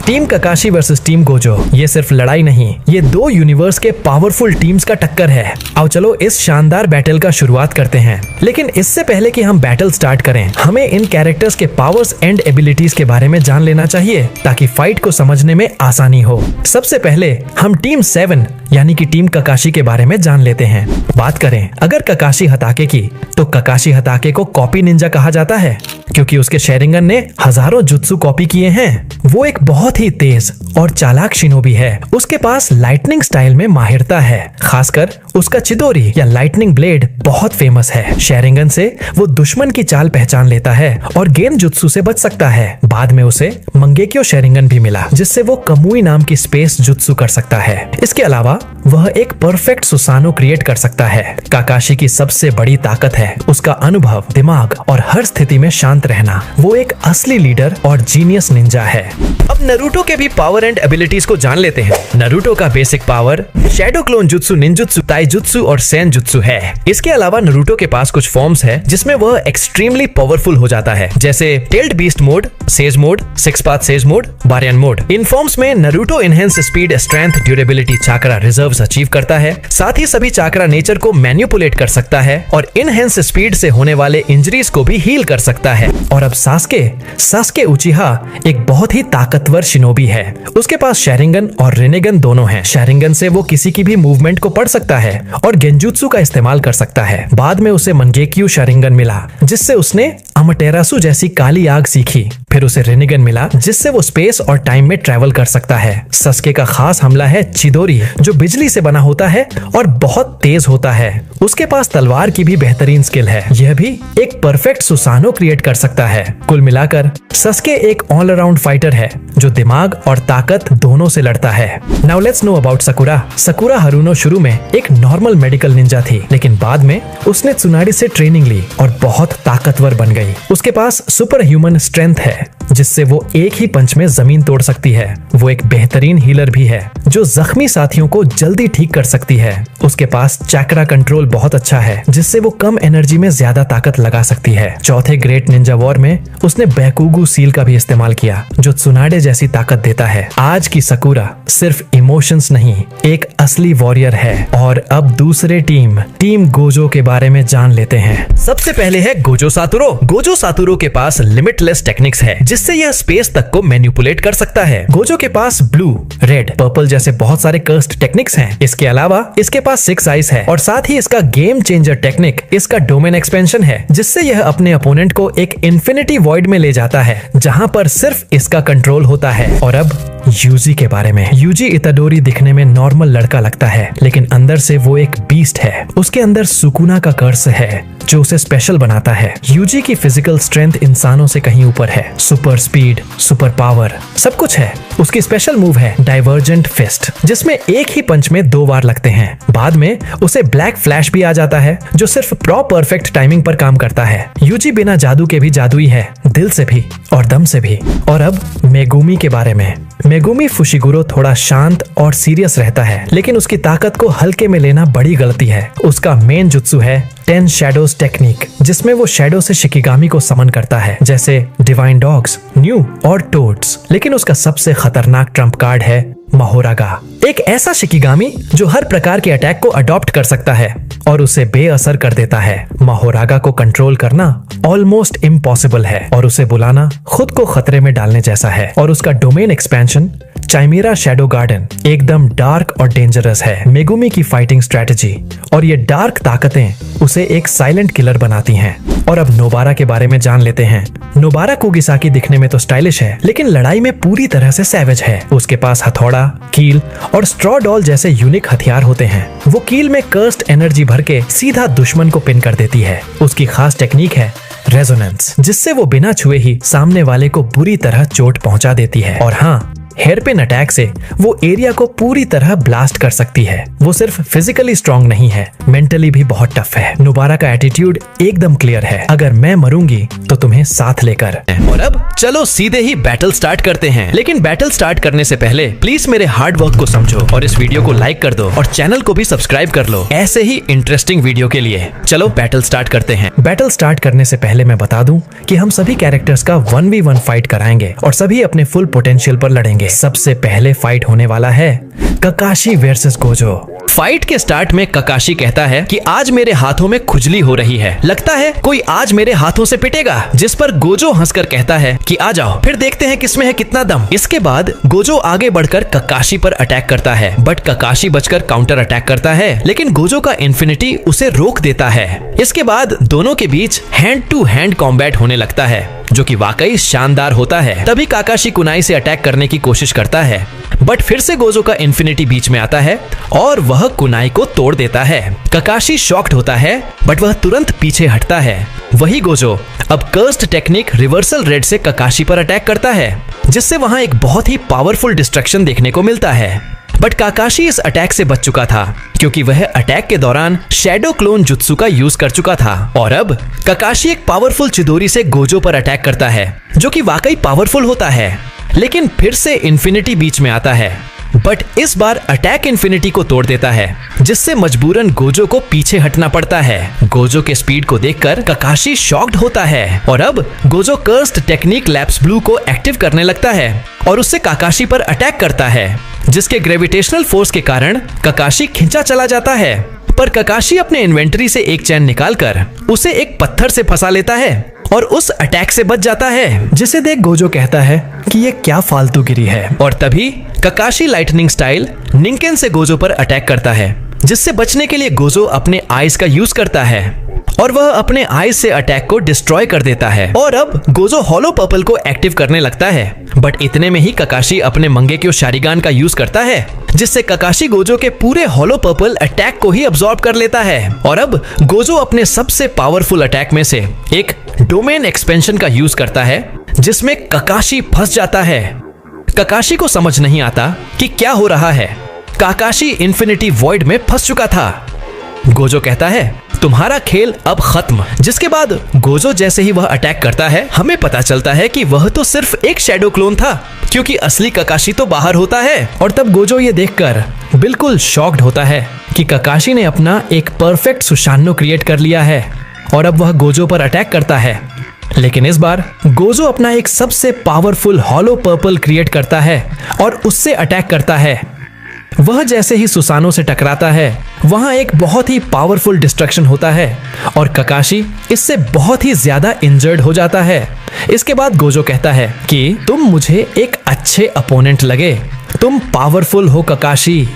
Team ककाशी versus team Gojo. ये सिर्फ लड़ाई नहीं, ये दो यूनिवर्स के पावरफुल टीम्स का टक्कर है। आओ चलो इस शानदार बैटल का शुरुआत करते हैं। लेकिन इससे पहले कि हम बैटल स्टार्ट करें, हमें इन कैरेक्टर्स के पावर्स एंड एबिलिटीज के बारे में जान लेना चाहिए ताकि फाइट को समझने में आसानी हो। सबसे पहले हम टीम 7 यानी कि टीम ककाशी के बारे में जान लेते हैं। बात करें अगर ककाशी हताके की, तो ककाशी हताके को कॉपी निंजा कहा जाता है क्योंकि उसके शेरिंगन ने हजारों जुत्सु कॉपी किए हैं। वो एक बहुत ही तेज और चालाक शिनोबी है। उसके पास लाइटनिंग स्टाइल में माहिरता है, खासकर उसका चिदोरी या लाइटनिंग ब्लेड बहुत फेमस है। शेरिंगन से वो दुश्मन की चाल पहचान लेता है और गेन जुत्सु से बच सकता है। बाद में उसे मंगेक्यो शेरिंगन भी मिला जिससे वो कमुई नाम की स्पेस जुत्सु कर सकता है। इसके अलावा वह एक परफेक्ट सुसानो क्रिएट कर सकता है। काकाशी की सबसे बड़ी ताकत है उसका अनुभव, दिमाग और हर स्थिति में शांत रहना। वो एक असली लीडर और जीनियस निंजा है। अब नारुतो के भी पावर एंड एबिलिटीज को जान लेते हैं। नारुतो का basic power shadow clone jutsu, ninjutsu, taijutsu और सेन जुत्सु है। इसके अलावा नारुतो के पास कुछ फॉर्म्स है जिसमें वह एक्सट्रीमली पावरफुल हो जाता है, जैसे tailed beast mode, sage mode, six path sage mode, Baryon mode. इन फॉर्म्स में Naruto enhance speed, strength, durability, chakra reserves achieve करता है। साथ ही सभी चाक्रा नेचर को मैनिपुलेट कर सकता है और इनहेंस स्पीड से होने वाले इंजरीज को भी हील कर सकता है। और अब सास्के उचिहा एक बहुत ही ताकतवर शिनोबी है। उसके पास शेरिंगन और रेनेगन दोनों हैं। शेरिंगन से वो किसी की भी मूवमेंट को पढ़ सकता है और गेंजुत्सु का इस्तेमाल कर सकता है। बाद में उसे मंगेक्यू शेरिंगन मिला जिससे उसने अमटेरासु जैसी काली आग सीखी। फिर उसे रेनेगन मिला जिससे वो स्पेस और टाइम में ट्रेवल कर सकता है। सस्के का खास हमला है चिदोरी जो बिजली से बना होता है और बहुत तेज होता है। उसके पास तलवार की भी बेहतरीन स्किल है। यह भी एक परफेक्ट सुसानो क्रिएट कर सकता है। कुल मिलाकर सस्के एक ऑल अराउंड फाइटर है जो दिमाग और ताकत दोनों से लड़ता है। Now let's know about Sakura. Sakura Haruno शुरू में एक नॉर्मल मेडिकल निंजा थी, लेकिन बाद में उसने त्सुनाडे से ट्रेनिंग ली और बहुत ताकतवर बन गई। उसके पास सुपर ह्यूमन स्ट्रेंथ है जिससे वो एक ही पंच में जमीन तोड़ सकती है। वो एक बेहतरीन हीलर भी है जो जख्मी साथियों को जल्दी ठीक कर सकती है। उसके पास चक्रा कंट्रोल बहुत अच्छा है जिससे वो कम एनर्जी में ज्यादा ताकत लगा सकती है। चौथे ग्रेट निंजा वॉर में उसने बैकुगु सील का भी इस्तेमाल किया जो त्सुनाडे जैसी ताकत देता है। आज की सकुरा सिर्फ इमोशंस नहीं, एक असली वॉरियर है। और अब दूसरे टीम गोजो के बारे में जान लेते हैं। सबसे पहले है गोजो सातुरो। गोजो सातुरो के पास लिमिटलेस टेक्निक्स है जिससे यह स्पेस तक को मैनिपुलेट कर सकता है। गोजो के पास ब्लू, रेड, पर्पल जैसे बहुत सारे कर्स्ड टेक्निक्स हैं। इसके अलावा इसके पास 6 आइज है और साथ ही इसका गेम चेंजर टेक्निक इसका डोमेन एक्सपेंशन है जिससे यह अपने अपोनेंट को एक इन्फिनिटी वॉइड में ले जाता है जहां पर सिर्फ इसका कंट्रोल होता है। और अब यूजी के बारे में। यूजी इताडोरी दिखने में नॉर्मल लड़का लगता है लेकिन अंदर से वो एक बीस्ट है। उसके अंदर सुकुना का कर्स है जो उसे स्पेशल बनाता है। यूजी की फिजिकल स्ट्रेंथ इंसानों से कहीं ऊपर है। सुपर स्पीड, सुपर पावर, सब कुछ है। उसकी स्पेशल मूव है डाइवर्जेंट फिस्ट जिसमें एक ही पंच में 2 बार लगते हैं। बाद में उसे ब्लैक फ्लैश भी आ जाता है जो सिर्फ परफेक्ट टाइमिंग पर काम करता है। यूजी बिना जादू के भी जादुई है, दिल से भी और दम से भी। और अब मेगुमी के बारे में। मेगुमी फुशिगुरो थोड़ा शांत और सीरियस रहता है लेकिन उसकी ताकत को हल्के में लेना बड़ी गलती है। उसका मेन जुत्सु है 10 शैडोज टेक्निक जिसमें वो शैडो से शिकिगामी को समन करता है जैसे डिवाइन डॉग्स, न्यू और टोड्स। लेकिन उसका सबसे खतरनाक ट्रम्प कार्ड है महोरागा, एक ऐसा शिकिगामी जो हर प्रकार के अटैक को अडॉप्ट कर सकता है और उसे बेअसर कर देता है। महोरागा को कंट्रोल करना ऑलमोस्ट इम्पॉसिबल है और उसे बुलाना खुद को खतरे में डालने जैसा है। और उसका डोमेन एक्सपेंशन चाइमेरा शैडो गार्डन एकदम डार्क और डेंजरस है। मेगुमी की फाइटिंग स्ट्रेटेजी और ये डार्क ताकतें उसे एक साइलेंट किलर बनाती हैं। और अब नोबारा के बारे में जान लेते हैं। नोबारा कुगिसाकी दिखने में तो स्टाइलिश है लेकिन लड़ाई में पूरी तरह से सैवेज है। उसके पास हथौड़ा, कील और स्ट्रॉ डॉल जैसे यूनिक हथियार होते हैं। वो कील में कर्स्ड एनर्जी भर के सीधा दुश्मन को पिन कर देती है। उसकी खास टेक्निक है रेजोनेंस जिससे वो बिना छुए ही सामने वाले को बुरी तरह चोट पहुंचा देती है। और हाँ, हेयरपिन अटैक से वो एरिया को पूरी तरह ब्लास्ट कर सकती है। वो सिर्फ फिजिकली स्ट्रांग नहीं है, मेंटली भी बहुत टफ है। नोबारा का एटीट्यूड एकदम क्लियर है, अगर मैं मरूंगी तो तुम्हें साथ लेकर। और अब चलो सीधे ही बैटल स्टार्ट करते हैं। लेकिन बैटल स्टार्ट करने से पहले प्लीज मेरे हार्ड वर्क को समझो और इस वीडियो को लाइक कर दो और चैनल को भी सब्सक्राइब कर लो ऐसे ही इंटरेस्टिंग वीडियो के लिए। चलो बैटल स्टार्ट करते हैं। बैटल स्टार्ट करने से पहले मैं बता दूं कि हम सभी कैरेक्टर्स का 1v1 फाइट कराएंगे और सभी अपने फुल पोटेंशियल पर लड़ेंगे। करेंगे। सबसे पहले फाइट होने वाला है ककाशी वर्सेस गोजो। फाइट के स्टार्ट में ककाशी कहता है कि आज मेरे हाथों में खुजली हो रही है, लगता है कोई आज मेरे हाथों से पिटेगा, जिस पर गोजो हंसकर कहता है कि आ जाओ, फिर देखते हैं किसमें है कितना दम। इसके बाद गोजो आगे बढ़कर ककाशी पर अटैक करता है, बट ककाशी बचकर काउंटर अटैक करता है, लेकिन गोजो का इन्फिनिटी उसे रोक देता है। इसके बाद दोनों के बीच हैंड टू हैंड कॉम्बैट होने लगता है, जो कि वाकई शानदार होता है। तभी काकाशी कुनाई से अटैक करने की कोशिश करता है, बट फिर से गोजो का इन्फिनिटी बीच में आता है और वह कुनाई को तोड़ देता है। ककाशी शॉक्ड होता है, बट वह तुरंत पीछे हटता है। वही गोजो अब कर्स्ड टेक्निक रिवर्सल रेड से ककाशी पर अटैक करता है, जिससे वहां एक बहुत ही पावरफुल डिस्ट्रक्शन देखने को मिलता है। बट काकाशी इस अटैक से बच चुका था, क्योंकि वह अटैक के दौरान शैडो क्लोन जुत्सु का यूज कर चुका था। और अब ककाशी एक पावरफुल चिदोरी से गोजो पर अटैक करता है, जो कि वाकई पावरफुल होता है, लेकिन फिर से इन्फिनिटी बीच में आता है, बट इस बार अटैक इन्फिनिटी को तोड़ देता है, जिससे मजबूरन गोजो को पीछे हटना पड़ता है। गोजो के स्पीड को देखकर ककाशी शॉक्ड होता है और अब Gojo cursed technique lapse blue को एक्टिव करने लगता है और उससे काकाशी पर अटैक करता है, जिसके ग्रेविटेशनल फोर्स के कारण ककाशी खींचा चला जाता है। पर ककाशी अपने इन्वेंटरी से एक चैन निकालकर उसे एक पत्थर से फंसा लेता है और उस अटैक से बच जाता है, जिसे देख गोजो कहता है कि ये क्या फालतूगिरी है। और तभी ककाशी लाइटनिंग स्टाइल निंकेन से गोजो पर अटैक करता है, जिससे बचने के लिए गोजो अपने आइज का यूज करता है और वह अपने आइज से अटैक को डिस्ट्रॉय कर देता है। और अब गोजो हॉलो पर्पल को एक्टिव करने लगता है, बट इतने में ही ककाशी अपने मंगेक्यो शारिगान का यूज करता है, जिससे ककाशी गोजो के पूरे हॉलो पर्पल अटैक को ही अब्सॉर्ब कर लेता है। और अब गोजो अपने सबसे पावरफुल अटैक में से एक डोमेन एक्सपेंशन का यूज करता है, जिसमें ककाशी फंस जाता है। ककाशी को समझ नहीं आता कि क्या हो रहा है। काकाशी इन्फिनिटी वॉइड में फंस चुका था। गोजो कहता है तुम्हारा खेल अब खत्म। जिसके बाद गोजो जैसे ही वह अटैक करता है, हमें पता चलता है कि वह तो सिर्फ एक शैडो क्लोन था, क्योंकि असली ककाशी तो बाहर होता है। और तब गोजो ये देखकर बिल्कुल शॉक्ड होता है कि ककाशी ने अपना एक परफेक्ट सुशानो क्रिएट कर लिया है और अब वह गोजो पर अटैक करता है। लेकिन इस बार गोजो अपना एक सबसे पावरफुल हॉलो पर्पल क्रिएट करता है और उससे अटैक करता है। वह जैसे ही सुसानो से टकराता है, वहां एक बहुत ही पावरफुल डिस्ट्रक्शन होता है और ककाशी इससे बहुत ही ज्यादा इंजर्ड हो जाता है। इसके बाद गोजो कहता है कि तुम मुझे एक अच्छे अपोनेंट लगे, तुम पावरफुल हो ककाशी।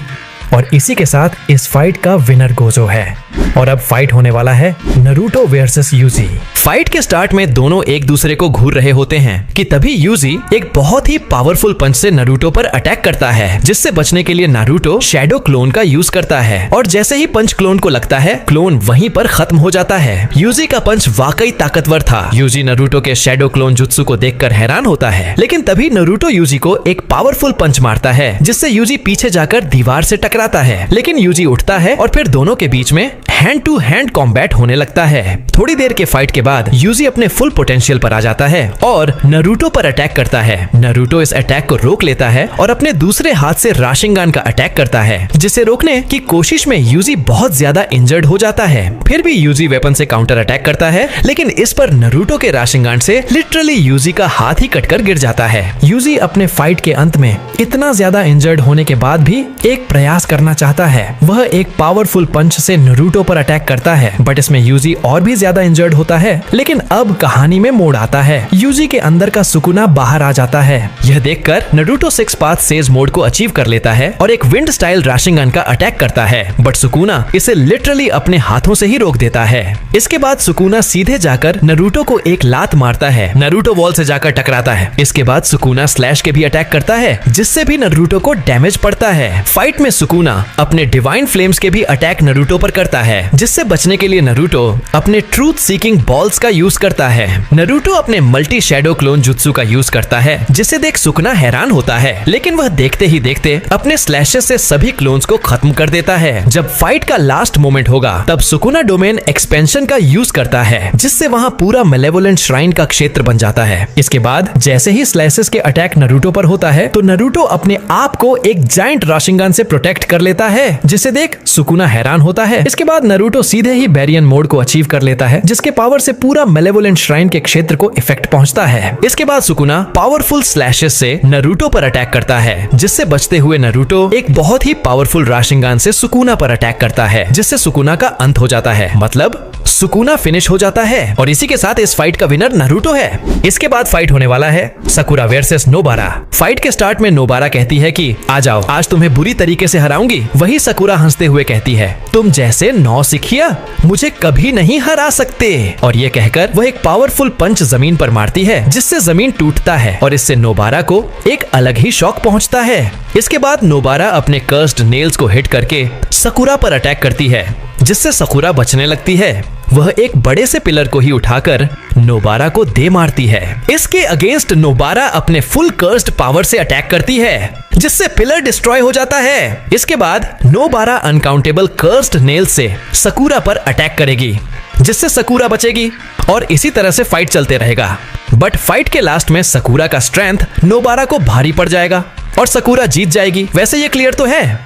और इसी के साथ इस फाइट का विनर गोजो है। और अब फाइट होने वाला है नारुतो वर्सेस यूजी। फाइट के स्टार्ट में दोनों एक दूसरे को घूर रहे होते हैं कि तभी यूजी एक बहुत ही पावरफुल पंच से नारुतो पर अटैक करता है, जिससे बचने के लिए नारुतो शैडो क्लोन का यूज करता है। और जैसे ही पंच क्लोन को लगता है, क्लोन वहीं पर खत्म हो जाता है। यूजी का पंच वाकई ताकतवर था। यूजी नारुतो के शैडो क्लोन जुत्सु को देखकर हैरान होता है, लेकिन तभी नारुतो यूजी को एक पावरफुल पंच मारता है, जिससे यूजी पीछे जाकर दीवार से टकराता है। लेकिन यूजी उठता है और फिर दोनों के बीच में हैंड टू हैंड कॉम्बैट होने लगता है। थोड़ी देर के फाइट के बाद यूजी अपने फुल पोटेंशियल पर आ जाता है और नारुतो पर अटैक करता है। नारुतो इस अटैक को रोक लेता है और अपने दूसरे हाथ से राशिंगान का अटैक करता है, जिसे रोकने की कोशिश में यूजी बहुत ज्यादा इंजर्ड हो जाता है। फिर भी यूजी वेपन से काउंटर अटैक करता है, लेकिन इस पर नारुतो के राशिंगान से लिटरली यूजी का हाथ ही कटकर गिर जाता है। यूजी अपने फाइट के अंत में इतना ज्यादा इंजर्ड होने के बाद भी एक प्रयास करना चाहता है। वह एक पावरफुल पंच से नारुतो पर अटैक करता है, बट इसमें यूजी और भी ज्यादा इंजर्ड होता है। लेकिन अब कहानी में मोड़ आता है। यूजी के अंदर का सुकुना बाहर आ जाता है। यह देखकर नारुतो 6 पाथ सेज मोड को अचीव कर लेता है और एक विंड स्टाइल राशिंगन का अटैक करता है, बट सुकुना इसे लिटरली अपने हाथों से ही रोक देता है। इसके बाद सुकुना सीधे जाकर नारुतो को एक लात मारता है। नारुतो वॉल से जाकर टकराता है। इसके बाद सुकुना स्लैश के भी अटैक करता है, जिससे भी नारुतो को डैमेज पड़ता है। फाइट में सुकुना अपने डिवाइन फ्लेम्स के भी अटैक नारुतो पर करता है, जिससे बचने के लिए नारुतो अपने ट्रूथ सीकिंग बॉल्स का यूज करता है। नारुतो अपने मल्टी शैडो क्लोन जुत्सु का यूज करता है, जिसे देख सुकुना हैरान होता है, लेकिन वह देखते ही देखते अपने स्लैशेस से सभी क्लोन्स को खत्म कर देता है। जब फाइट का लास्ट मोमेंट होगा, तब सुकुना डोमेन एक्सपेंशन का यूज करता है, जिससे वहां पूरा मेलेवोलेंट श्राइन का क्षेत्र बन जाता है। इसके बाद जैसे ही स्लैशेस के अटैक नारुतो पर होता है, तो नारुतो अपने आप को एक जायंट राशिंगन से प्रोटेक्ट कर लेता है, जिसे देख सुकुना हैरान होता है। इसके बाद नारुतो सीधे ही बैरियन मोड को अचीव कर लेता है, जिसके पावर से पूरा मेलेवोलेंट श्राइन के क्षेत्र को इफेक्ट पहुंचता है। इसके बाद सुकुना पावरफुल स्लैशेस से नारुतो पर अटैक करता है, जिससे बचते हुए नारुतो एक बहुत ही पावरफुल राशिंगान से सुकुना पर अटैक करता है, जिससे सुकुना का अंत हो जाता है, मतलब सुकुना फिनिश हो जाता है। और इसी के साथ इस फाइट का विनर नारुतो है। इसके बाद फाइट होने वाला है सकुरा वर्सेस नोबारा। फाइट के स्टार्ट में नोबारा कहती है कि आ जाओ, आज तुम्हें बुरी तरीके से हराऊंगी। वही सकुरा हंसते हुए कहती है, तुम जैसे नौसिखिया मुझे कभी नहीं हरा सकते। और ये कहकर वह एक पावरफुल पंच जमीन पर मारती है, जिससे जमीन टूटता है और इससे नोबारा को एक अलग ही शॉक पहुंचता है। इसके बाद नोबारा अपने कर्स्ड नेल्स को हिट करके सकुरा पर अटैक करती है, जिससे सकुरा बचने लगती है। वह एक बड़े से पिलर को ही उठाकर नोबारा को दे मारती है। इसके अगेंस्ट नोबारा अपने फुल कर्स्ड पावर से अटैक करती है, जिससे पिलर डिस्ट्रॉय हो जाता है। इसके बाद नोबारा अनकाउंटेबल कर्स्ड नेल से सकुरा पर अटैक करेगी, जिससे सकुरा बचेगी और इसी तरह से फाइट चलते रहेगा। बट फाइट के लास्ट में सकुरा का स्ट्रेंथ नोबारा को भारी पड़ जाएगा और सकुरा जीत जाएगी। वैसे ये क्लियर तो है,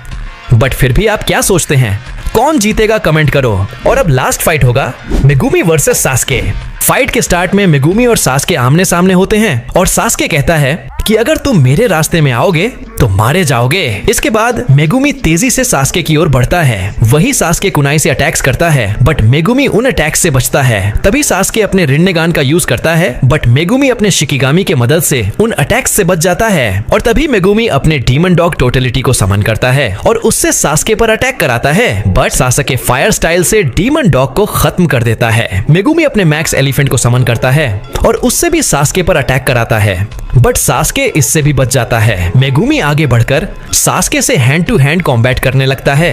बट फिर भी आप क्या सोचते हैं, कौन जीतेगा कमेंट करो। और अब लास्ट फाइट होगा मेगुमी वर्सेस सास्के। फाइट के स्टार्ट में मेगुमी और सास्के आमने सामने होते हैं और सास्के कहता है कि अगर तुम मेरे रास्ते में आओगे तो मारे जाओगे। इसके बाद मेगुमी तेजी से सास्के की ओर बढ़ता है। वही सास्के कुनाई से अटैक्स करता है, बट मेगुमी उन अटैक्स से बचता है। तभी सास्के अपने रिन्नेगान का यूज करता है, बट मेगुमी अपने शिकिगामी के मदद से उन अटैक्स से बच जाता है। और तभी मेगुमी अपने डीमन डॉग टोटलिटी को समन करता है और उससे सास्के पर अटैक कराता है, बट सास्के फायर स्टाइल से डीमन डॉग को खत्म कर देता है। मेगुमी अपने मैक्स एलिफेंट को समन करता है और उससे भी सास्के पर अटैक कराता है, बट सास्के इससे भी बच जाता है। मेगुमी आगे बढ़कर सास्के से हैंड टू हैंड कॉम्बैट करने लगता है।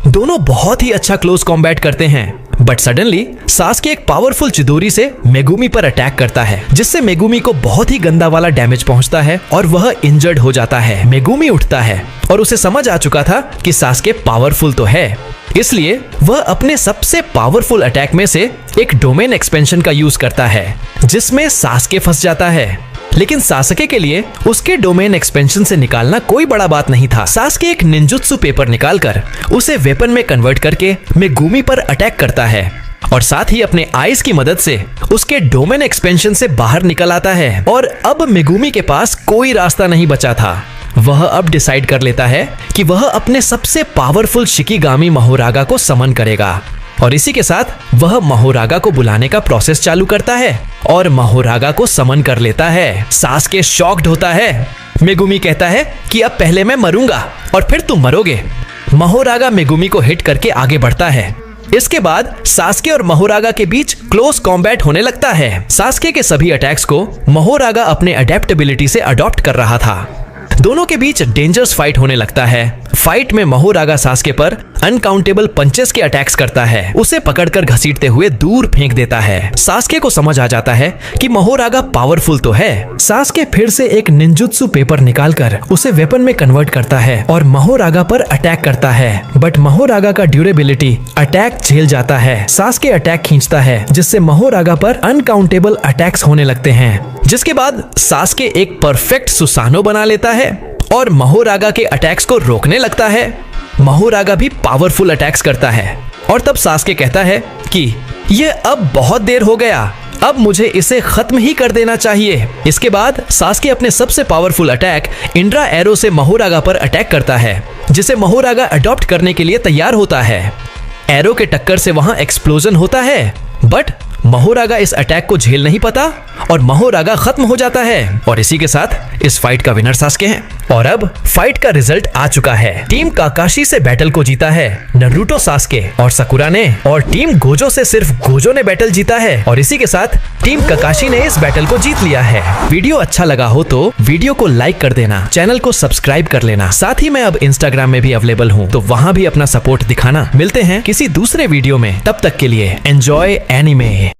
दोनों बहुत ही अच्छा क्लोज कॉम्बैट करते हैं, बट सडनली सास्के एक पावरफुल चिदोरी से मेगुमी पर अटैक करता है, जिससे मेगुमी को बहुत ही गंदा वाला डैमेज पहुंचता है और वह इंजर्ड हो जाता है। मेगुमी उठता है और उसे समझ आ चुका था कि सास्के पावरफुल तो है, इसलिए वह अपने सबसे पावरफुल अटैक में से एक डोमेन एक्सपेंशन का यूज करता है, जिसमें सास्के फंस जाता है। लेकिन सास्के के लिए उसके डोमेन एक्सपेंशन से निकालना कोई बड़ा बात नहीं था। सास्के एक निंजुत्सु पेपर निकालकर उसे वेपन में कन्वर्ट करके मेगुमी पर अटैक करता है और साथ ही अपने आइज की मदद से उसके डोमेन एक्सपेंशन से बाहर निकल आता है। और अब मेगुमी के पास कोई रास्ता नहीं बचा था। वह अब डिसाइड कर लेता है कि वह अपने सबसे पावरफुल शिकिगामी महोरागा को समन करेगा और इसी के साथ वह महोरागा को बुलाने का प्रोसेस चालू करता है और महोरागा को समन कर लेता है। सास्के शॉक्ड होता है। मेगुमी कहता है कि अब पहले मैं मरूंगा और फिर तुम मरोगे। महोरागा मेगुमी को हिट करके आगे बढ़ता है। इसके बाद सास्के और महोरागा के बीच क्लोज कॉम्बैट होने लगता है। सास्के के सभी अटैक्स को महोरागा अपने अडेप्टेबिलिटी से अडॉप्ट कर रहा था। दोनों के बीच डेंजरस फाइट होने लगता है। फाइट में महोरागा सास्के पर अनकाउंटेबल पंचेस के अटैक्स करता है, उसे पकड़कर घसीटते हुए दूर फेंक देता है। सास्के को समझ आ जाता है कि महोरागा पावरफुल तो है। सास्के फिर से एक निंजुत्सु पेपर निकालकर उसे वेपन में कन्वर्ट करता है और महोरागा पर अटैक करता है, बट महोरागा का ड्यूरेबिलिटी अटैक झेल जाता है। सास्के अटैक खींचता है, जिससे महोरागा पर अनकाउंटेबल अटैक्स होने लगते हैं, जिसके बाद सास्के एक परफेक्ट सुसानो बना लेता है और महोरागा के अटैक्स को रोकने लगता है। महोरागा भी पावरफुल अटैक्स करता है और तब सास्के कहता है कि ये अब बहुत देर हो गया, अब मुझे इसे खत्म ही कर देना चाहिए। इसके बाद सास्के अपने सबसे पावरफुल अटैक इंड्रा एरो से महोरागा पर अटैक करता है, जिसे महोरागा अडॉप्ट करने के लिए तैयार होता है। एरो के टक्कर से वहां एक्सप्लोजन होता है, बट महोरागा इस अटैक को झेल नहीं पाता और महोरागा खत्म हो जाता है। और इसी के साथ इस फाइट का विनर सास्के है। और अब फाइट का रिजल्ट आ चुका है। टीम काकाशी से बैटल को जीता है नारुतो सास्के और सकुरा ने, और टीम गोजो से सिर्फ गोजो ने बैटल जीता है। और इसी के साथ टीम काकाशी ने इस बैटल को जीत लिया है। वीडियो अच्छा लगा हो तो वीडियो को लाइक कर देना, चैनल को सब्सक्राइब कर लेना। साथ ही मैं अब इंस्टाग्राम में भी अवेलेबल हूँ, तो वहाँ भी अपना सपोर्ट दिखाना। मिलते हैं किसी दूसरे वीडियो में, तब तक के लिए एंजॉय एनीमे।